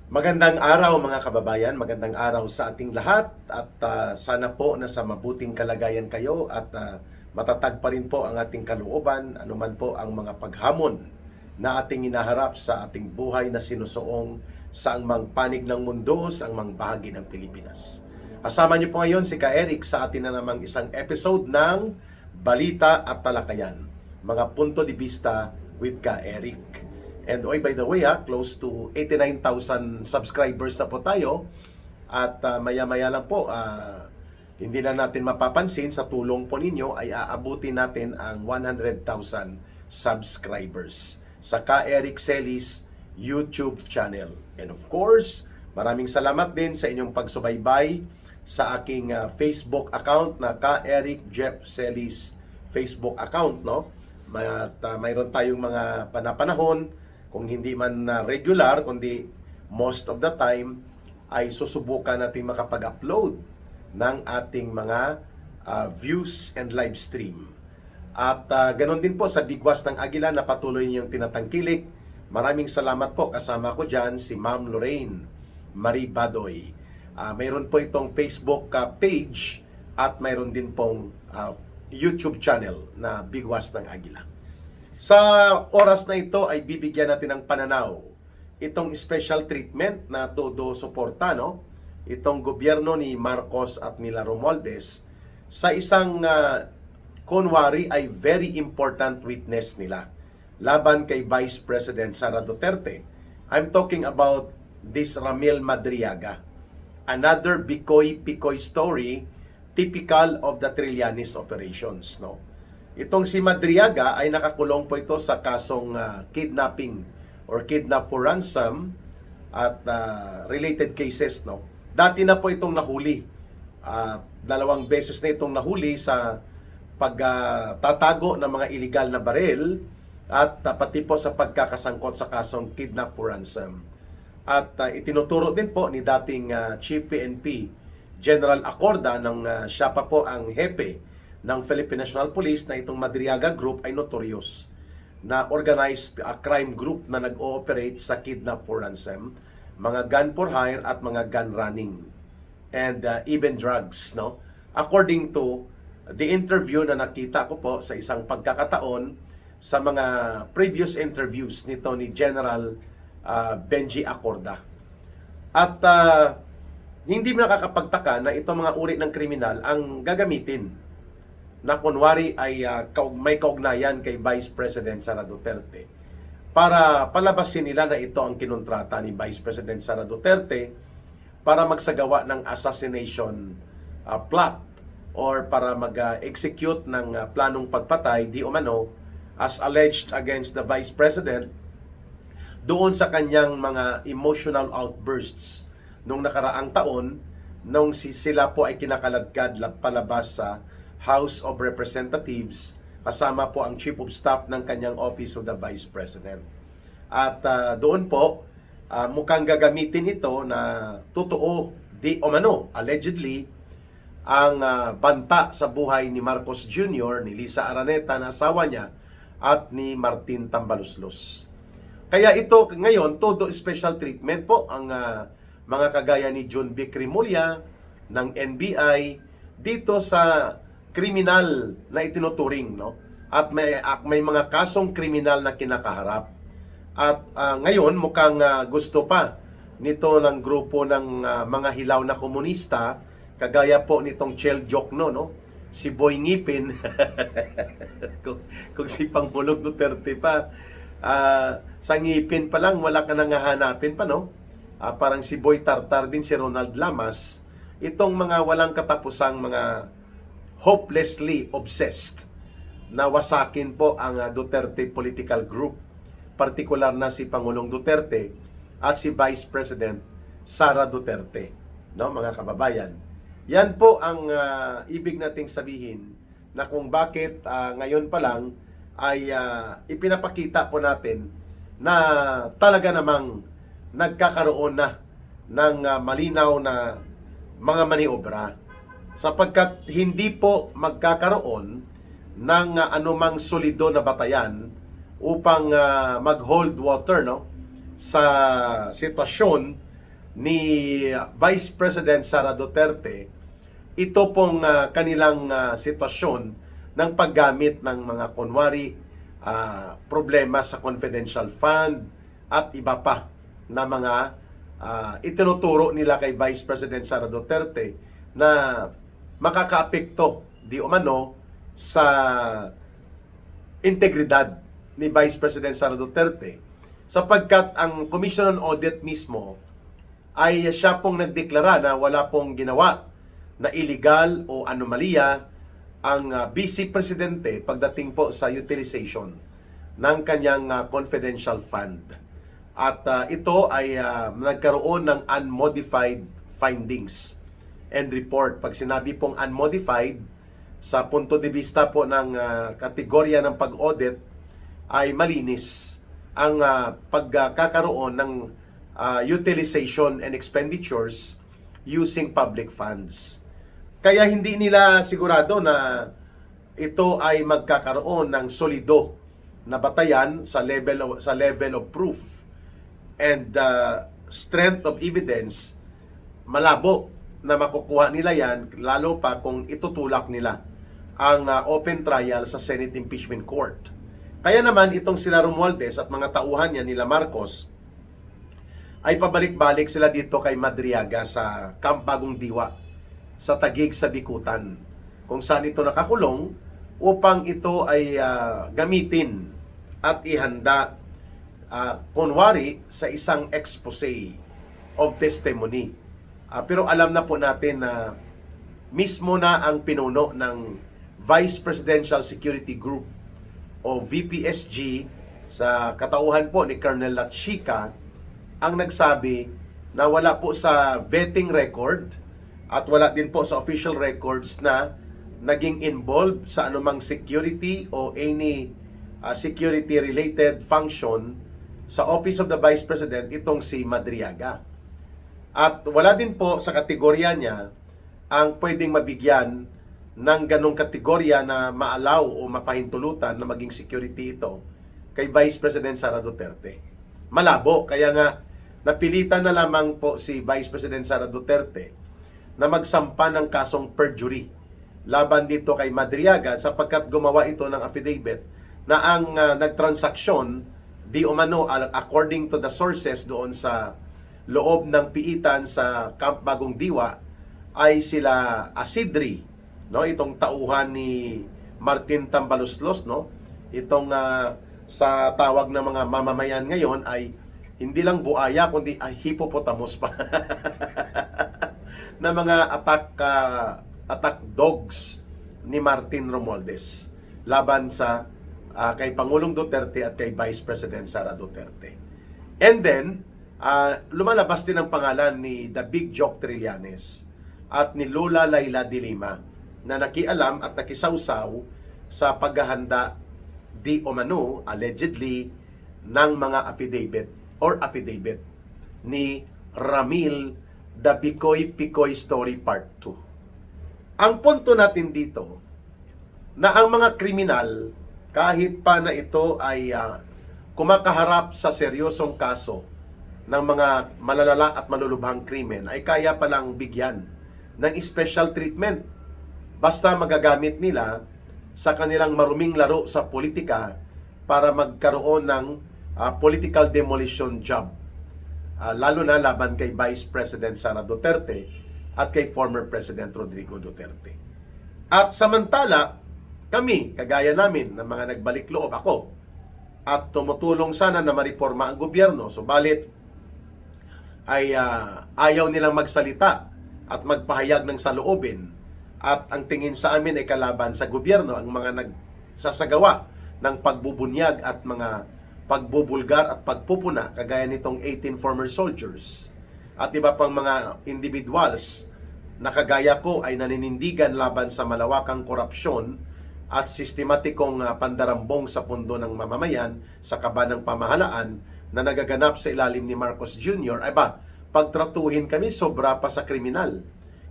Magandang araw mga kababayan, magandang araw sa ating lahat at sana po nasa mabuting kalagayan kayo at matatag pa rin po ang ating kalooban, anuman po ang mga paghamon na ating inaharap sa ating buhay na sinusuong sa angmang panig ng mundo, sa angmang bahagi ng Pilipinas. Kasama niyo po ngayon si Ka Eric sa atin na namang isang episode ng Balita at Talakayan, mga punto de vista with Ka Eric. And by the way, close to 89,000 subscribers na po tayo. At maya-maya lang po, hindi na natin mapapansin sa tulong po ninyo ay aabutin natin ang 100,000 subscribers sa Ka Eric Celis YouTube channel. And of course, maraming salamat din sa inyong pagsubaybay sa aking Facebook account na Ka Eric Jeff Celis Facebook account, no? At mayroon tayong mga panapanahon, kung hindi man regular, kundi most of the time, ay susubukan natin makapag-upload ng ating mga views and live stream. At ganoon din po sa Bigwas ng Agila na patuloy niyong tinatangkilik. Maraming salamat po. Kasama ko dyan si Ma'am Lorraine Marie Badoy. Mayroon po itong Facebook page at mayroon din pong YouTube channel na Bigwas ng Agila. Sa oras na ito ay bibigyan natin ng pananaw itong special treatment na todo suporta, no? Itong gobyerno ni Marcos at nila Romualdez sa isang kunwari ay very important witness nila laban kay Vice President Sara Duterte. I'm talking about this Ramil Madriaga. Another Bicoy-Picoy story typical of the Trillanes operations, no? Itong si Madriaga ay nakakulong po ito sa kasong kidnapping or kidnap for ransom at related cases, no. Dati na po itong nahuli. 2 beses na itong nahuli sa pagtatago ng mga illegal na baril at pati po sa pagkakasangkot sa kasong kidnap for ransom. At itinuturo din po ni dating Chief PNP General Acorda nang siya pa po ang hepe ng Philippine National Police na itong Madriaga Group ay notorious na organized crime group na nag-ooperate sa kidnap for ransom, mga gun for hire at mga gun running and even drugs, no? According to the interview na nakita ko po sa isang pagkakataon sa mga previous interviews nito ni General Benji Acorda. At hindi mo nakakapagtaka na itong mga uri ng kriminal ang gagamitin na kunwari ay may kaugnayan kay Vice President Sara Duterte para palabasin nila na ito ang kinontrata ni Vice President Sara Duterte para magsagawa ng assassination plot or para mag-execute ng planong pagpatay di umano as alleged against the Vice President doon sa kanyang mga emotional outbursts nung nakaraang taon nung sila po ay kinakaladkad palabas sa House of Representatives kasama po ang Chief of Staff ng kanyang Office of the Vice President. At doon po, mukhang gagamitin ito na totoo, di umano, allegedly, ang banta sa buhay ni Marcos Jr., ni Lisa Araneta na asawa niya, at ni Martin Tambaluslos. Kaya ito ngayon, todo special treatment po ang mga kagaya ni John B. Crimolia ng NBI dito sa kriminal na itinuturing, no? At may mga kasong kriminal na kinakaharap. At ngayon mukhang gusto pa nito ng grupo ng mga hilaw na komunista kagaya po nitong Chel Jokno, no? Si Boy Ngipin kung si Pangulong Duterte pa sa ngipin pa lang wala ka nang hahanapin pa, no? Parang si Boy Tartar din, si Ronald Lamas, itong mga walang katapusang mga hopelessly obsessed na wasakin po ang Duterte political group, partikular na si Pangulong Duterte at si Vice President Sara Duterte, no mga kababayan. Yan po ang ibig nating sabihin na kung bakit ngayon pa lang ay ipinapakita po natin na talaga namang nagkakaroon na ng malinaw na mga maniobra sapagkat hindi po magkakaroon ng anumang solido na batayan upang mag-hold water, no, sa sitwasyon ni Vice President Sara Duterte ito pong kanilang sitwasyon ng paggamit ng mga kunwari problema sa confidential fund at iba pa na mga itinuturo nila kay Vice President Sara Duterte na makakaapekto di umano sa integridad ni Vice President Sara Duterte sapagkat ang Commission on Audit mismo ay siya pong nagdeklara na wala pong ginawa na illegal o anomalya ang Vice Presidente pagdating po sa utilization ng kanyang confidential fund. At ito ay nagkaroon ng unmodified findings and report. Pag sinabi pong unmodified, sa punto de vista po ng kategorya ng pag-audit, ay malinis ang pagkakaroon ng utilization and expenditures using public funds. Kaya hindi nila sigurado na ito ay magkakaroon ng solido na batayan sa level of proof and strength of evidence. Malabo na makukuha nila yan, lalo pa kung itutulak nila ang open trial sa Senate Impeachment Court. Kaya naman itong sila Romualdez at mga tauhan niya nila Marcos ay pabalik-balik sila dito kay Madriaga sa Camp Bagong Diwa sa Taguig sa Bikutan, kung saan ito nakakulong upang ito ay gamitin at ihanda kunwari sa isang expose of testimony. Pero alam na po natin na mismo na ang pinuno ng Vice Presidential Security Group o VPSG sa katauhan po ni Colonel Lachica ang nagsabi na wala po sa vetting record at wala din po sa official records na naging involved sa anumang security o any security related function sa Office of the Vice President itong si Madriaga. At wala din po sa kategorya niya ang pwedeng mabigyan ng ganong kategorya na maalaw o mapahintulutan na maging security ito kay Vice President Sara Duterte. Malabo, kaya nga napilitan na lamang po si Vice President Sara Duterte na magsampa ng kasong perjury laban dito kay Madriaga sapagkat gumawa ito ng affidavit na ang nagtransaksyon di umano according to the sources doon sa loob ng piitan sa Camp Bagong Diwa ay sila Asidri, no, itong tauhan ni Martin Tambaloslos, no, itong sa tawag ng mga mamamayan ngayon ay hindi lang buaya kundi hippopotamus pa na mga attack dogs ni Martin Romualdez laban sa kay Pangulong Duterte at kay Vice President Sara Duterte. And then lumalabas din ang pangalan ni The Big Joke Trillanes at ni Lola Laila de Lima na nakialam at nakisawsaw sa paghahanda di umano allegedly ng mga affidavit ni Ramil The Picoy Story Part 2. Ang punto natin dito na ang mga kriminal kahit pa na ito ay kumakaharap sa seryosong kaso ng mga malalala at malulubhang krimen ay kaya palang bigyan ng special treatment basta magagamit nila sa kanilang maruming laro sa politika para magkaroon ng political demolition job, lalo na laban kay Vice President Sara Duterte at kay former President Rodrigo Duterte. At samantala kami, kagaya namin ng mga nagbalik loob, ako, at tumutulong sana na mariporma ang gobyerno, subalit ay ayaw nilang magsalita at magpahayag ng saloobin at ang tingin sa amin ay kalaban sa gobyerno ang mga nagsasagawa ng pagbubunyag at mga pagbubulgar at pagpupuna kagaya nitong 18 former soldiers at iba pang mga individuals na kagaya ko ay naninindigan laban sa malawakang korupsyon at sistematikong pandarambong sa pundo ng mamamayan sa kaba ng pamahalaan na nagaganap sa ilalim ni Marcos Jr. ay pagtratuhin kami sobra pa sa kriminal.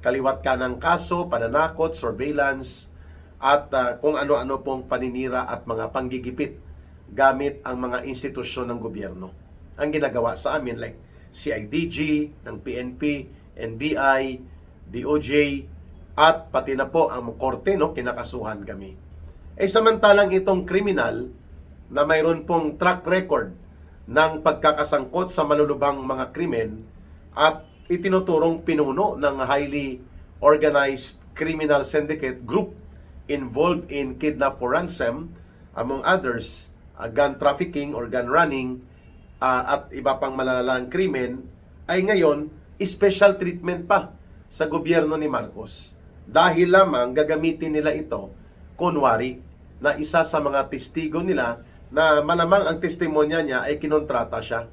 Kaliwat ka ng kaso, pananakot, surveillance, at kung ano-ano pong paninira at mga panggigipit gamit ang mga institusyon ng gobyerno. Ang ginagawa sa amin, like CIDG, ng PNP, NBI, DOJ, at pati na po ang korte, no, kinakasuhan kami. Samantalang itong kriminal na mayroon pong track record ng pagkakasangkot sa malulubhang mga krimen at itinuturong pinuno ng highly organized criminal syndicate group involved in kidnap for ransom, among others, gun trafficking or gun running, at iba pang malalalang krimen, ay ngayon, special treatment pa sa gobyerno ni Marcos. Dahil lamang gagamitin nila ito, kunwari, na isa sa mga testigo nila na malamang ang testimonya niya ay kinontrata siya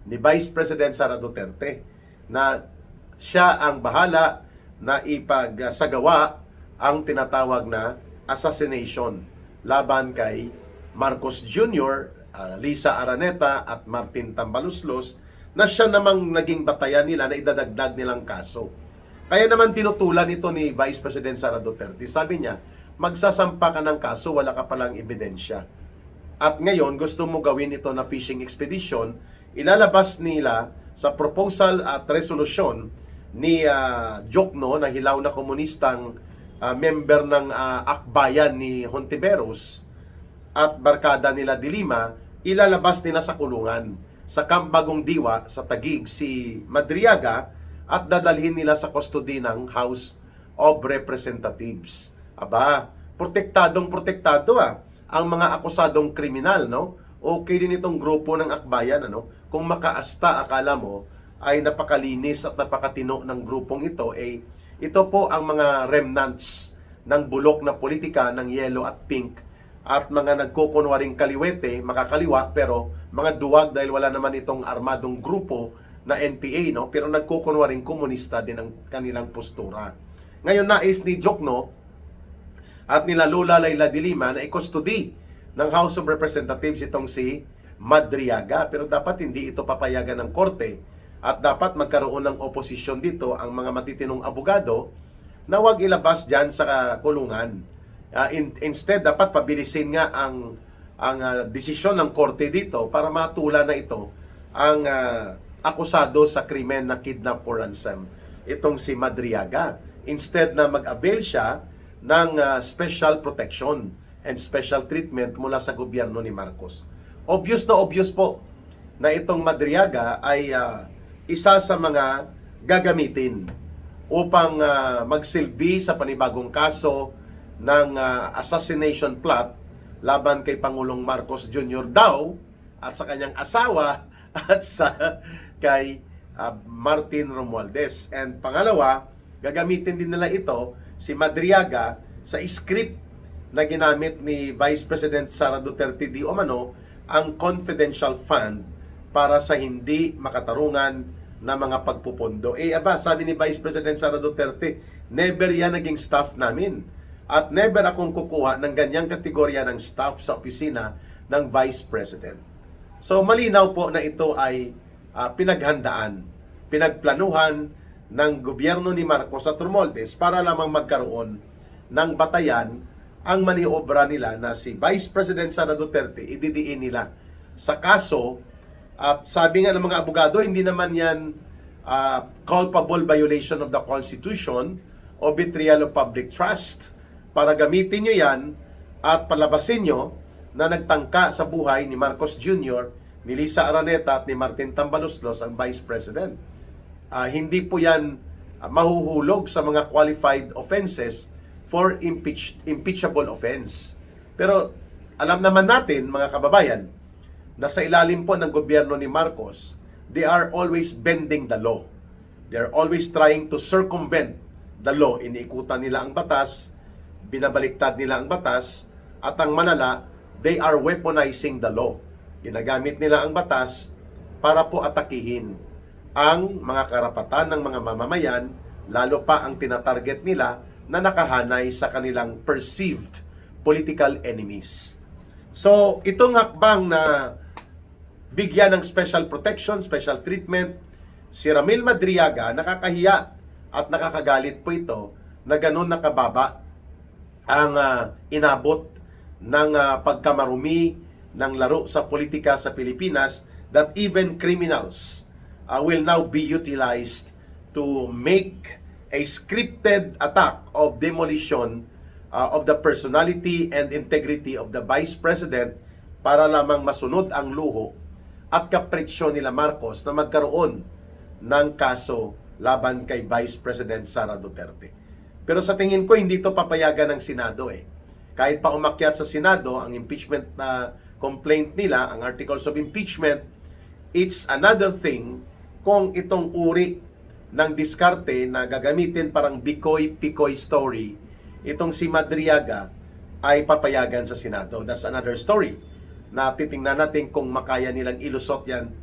ni Vice President Sara Duterte na siya ang bahala na ipagsagawa ang tinatawag na assassination laban kay Marcos Jr., Lisa Araneta at Martin Tambaluslos na siya namang naging batayan nila na idadagdag nilang kaso. Kaya naman tinutulan ito ni Vice President Sara Duterte. Sabi niya, magsasampa ka ng kaso, wala ka palang ebidensya. At ngayon, gusto mo gawin ito na fishing expedition, ilalabas nila sa proposal at resolusyon ni Jokno na hilaw na komunistang member ng akbayan ni Hontiveros at barkada nila Dilima, ilalabas nila sa kulungan sa Camp Bagong Diwa sa Taguig si Madriaga at dadalhin nila sa custody ng House of Representatives. Aba, protektado ang mga akusadong kriminal, no? Okay din itong grupo ng akbayan, ano? Kung makaasta, akala mo ay napakalinis at napakatino ng grupong ito, ito po ang mga remnants ng bulok na politika ng yellow at pink at mga nagkukunwaring kaliwete, makakaliwa, pero mga duwag dahil wala naman itong armadong grupo na NPA, no? Pero nagkukunwaring komunista din ang kanilang postura. Ngayon nais ni Jokno at nila Lola Layla de Lima na i-custody ng House of Representatives itong si Madriaga, pero dapat hindi ito papayagan ng korte at dapat magkaroon ng oposisyon dito ang mga matitinong abogado na wag ilabas dyan sa kulungan. Instead, dapat pabilisin nga ang desisyon ng korte dito para matula na ito ang akusado sa krimen na kidnap for ransom, itong si Madriaga. Instead na mag-avail siya ng special protection and special treatment mula sa gobyerno ni Marcos. Obvious na obvious po na itong Madriaga ay isa sa mga gagamitin upang magsilbi sa panibagong kaso ng assassination plot laban kay Pangulong Marcos Jr. daw at sa kanyang asawa at sa kay Martin Romualdez. And pangalawa, gagamitin din nila ito, si Madriaga, sa script na ginamit ni Vice President Sara Duterte di umano ang confidential fund para sa hindi makatarungan na mga pagpupondo. Sabi ni Vice President Sara Duterte, never yan naging staff namin. At never akong kukuha ng ganyang kategorya ng staff sa opisina ng Vice President. So malinaw po na ito ay pinaghandaan, pinagplanuhan ng gobyerno ni Marcos at Romualdez para lamang magkaroon ng batayan ang maniobra nila na si Vice President Sara Duterte ididiin nila sa kaso. At sabi nga ng mga abogado, hindi naman yan culpable violation of the Constitution o betrayal of public trust para gamitin nyo yan at palabasin nyo na nagtangka sa buhay ni Marcos Jr., ni Lisa Araneta at ni Martin Tambaluslos ang Vice President. Hindi po yan mahuhulog sa mga qualified offenses for impeachable offense. Pero alam naman natin, mga kababayan, na sa ilalim po ng gobyerno ni Marcos, they are always bending the law. They're always trying to circumvent the law. Iniikutan nila ang batas, binabaliktad nila ang batas, at ang malala, they are weaponizing the law. Ginagamit nila ang batas para po atakihin ang mga karapatan ng mga mamamayan, lalo pa ang tinatarget nila na nakahanay sa kanilang perceived political enemies. So, itong hakbang na bigyan ng special protection, special treatment, si Ramil Madriaga, nakakahiya at nakakagalit po ito na ganun nakababa ang inabot ng pagkamarumi ng laro sa politika sa Pilipinas, that even criminals will now be utilized to make a scripted attack of demolition of the personality and integrity of the Vice President para lamang masunod ang luho at kapritsyo nila Marcos na magkaroon ng kaso laban kay Vice President Sara Duterte. Pero sa tingin ko, hindi ito papayagan ng Senado eh. Kahit pa umakyat sa Senado, ang impeachment na complaint nila, ang articles of impeachment, it's another thing kung itong uri ng diskarte na gagamitin parang Bikoy-Pikoy story, itong si Madriaga ay papayagan sa Senado. That's another story na titingnan natin kung makaya nilang ilusot yan.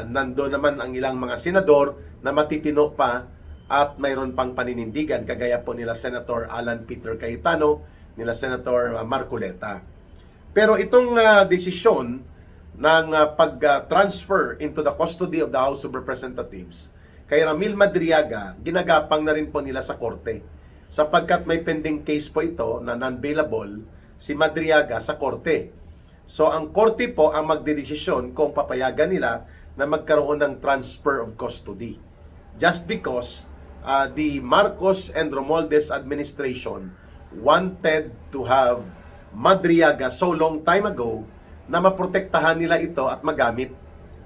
Nandoon naman ang ilang mga senador na matitino pa at mayroon pang paninindigan kagaya po nila Senator Alan Peter Cayetano, nila Senator Marcoleta. Pero itong desisyon ng pag-transfer into the custody of the House of Representatives kay Ramil Madriaga, ginagapang na rin po nila sa korte. Sapagkat may pending case po ito na non-bailable si Madriaga sa korte. So ang korte po ang magdedesisyon kung papayagan nila na magkaroon ng transfer of custody. Just because the Marcos and Romualdez administration wanted to have Madriaga so long time ago na maprotektahan nila ito at magamit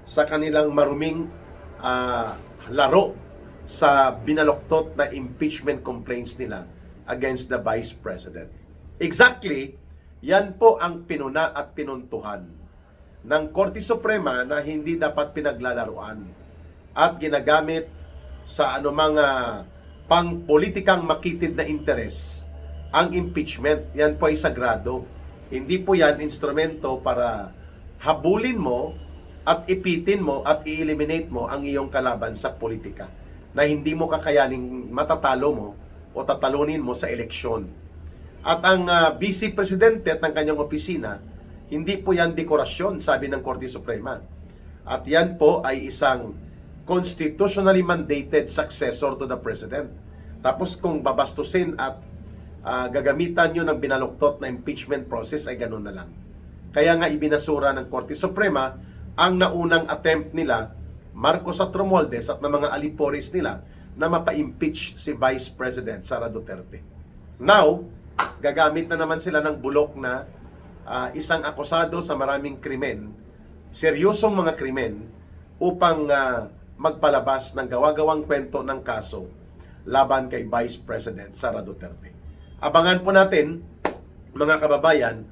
sa kanilang maruming laro sa binaloktot na impeachment complaints nila against the Vice President. Exactly, yan po ang pinuna at pinuntuhan ng Korte Suprema na hindi dapat pinaglalaruan at ginagamit sa anumang pang-politikang makitid na interes. Ang impeachment, yan po ay sagrado. Hindi po yan instrumento para habulin mo at ipitin mo at i-eliminate mo ang iyong kalaban sa politika na hindi mo kakayaning matatalo mo o tatalunin mo sa eleksyon. At ang Vice Presidente at ng kanyang opisina, hindi po yan dekorasyon, sabi ng Korte Suprema. At yan po ay isang constitutionally mandated successor to the President. Tapos kung babastusin at gagamitan nyo ng binaluktot na impeachment process, ay ganun na lang. Kaya nga ibinasura ng Korte Suprema ang naunang attempt nila, Marcos at Romualdez at ng mga alipores nila, na mapa-impeach si Vice President Sara Duterte. Now, gagamit na naman sila ng bulok na isang akusado sa maraming krimen, seryosong mga krimen, upang magpalabas ng gawa-gawang kwento ng kaso laban kay Vice President Sara Duterte. Abangan po natin, mga kababayan,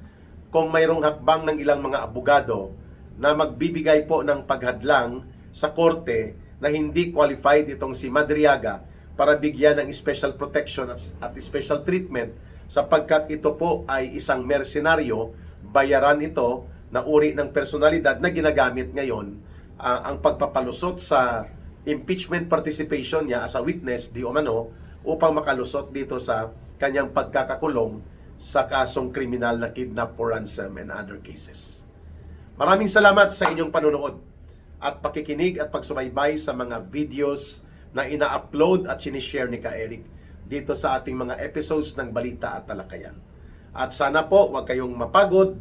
kung mayroong hakbang ng ilang mga abogado na magbibigay po ng paghadlang sa korte na hindi qualified itong si Madriaga para bigyan ng special protection at special treatment sapagkat ito po ay isang mersenaryo, bayaran ito na uri ng personalidad na ginagamit ngayon ang pagpapalusot sa impeachment participation niya as a witness di umano upang makalusot dito sa kanyang pagkakakulong sa kasong kriminal na kidnap for ransom and other cases. Maraming salamat sa inyong panunood at pakikinig at pagsubaybay sa mga videos na ina-upload at sinishare ni Ka Eric dito sa ating mga episodes ng Balita at Talakayan. At sana po huwag kayong mapagod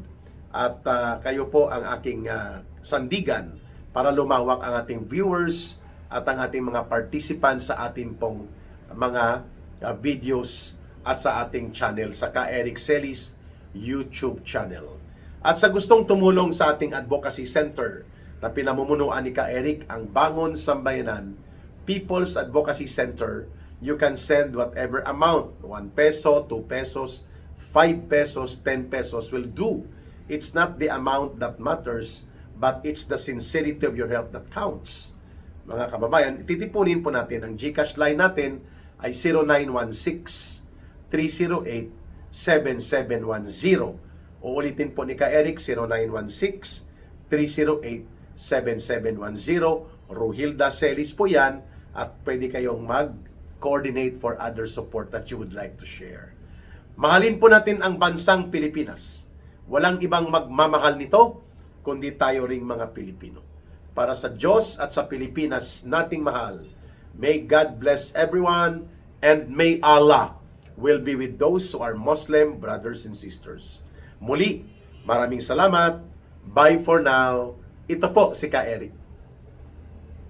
at kayo po ang aking sandigan para lumawak ang ating viewers at ang ating mga participants sa ating pong mga videos at sa ating channel sa Ka Eric Celis YouTube channel. At sa gustong tumulong sa ating advocacy center na pinamumunuan ni Ka Eric, ang Bangon Sambayanan People's Advocacy Center, you can send whatever amount, 1 peso, 2 pesos, 5 pesos, 10 pesos will do. It's not the amount that matters, but it's the sincerity of your help that counts. Mga kababayan, titipunin po natin. Ang GCash line natin ay 0916-308-7710. Uulitin po ni Ka Eric, 0916-308-7710. Rohilda Celis po yan at pwede kayong mag-coordinate for other support that you would like to share. Mahalin po natin ang bansang Pilipinas. Walang ibang magmamahal nito kundi tayo ring mga Pilipino. Para sa Diyos at sa Pilipinas nating mahal, may God bless everyone and may Allah will be with those who are Muslim brothers and sisters. Muli, maraming salamat. Bye for now. Ito po si Ka Eric.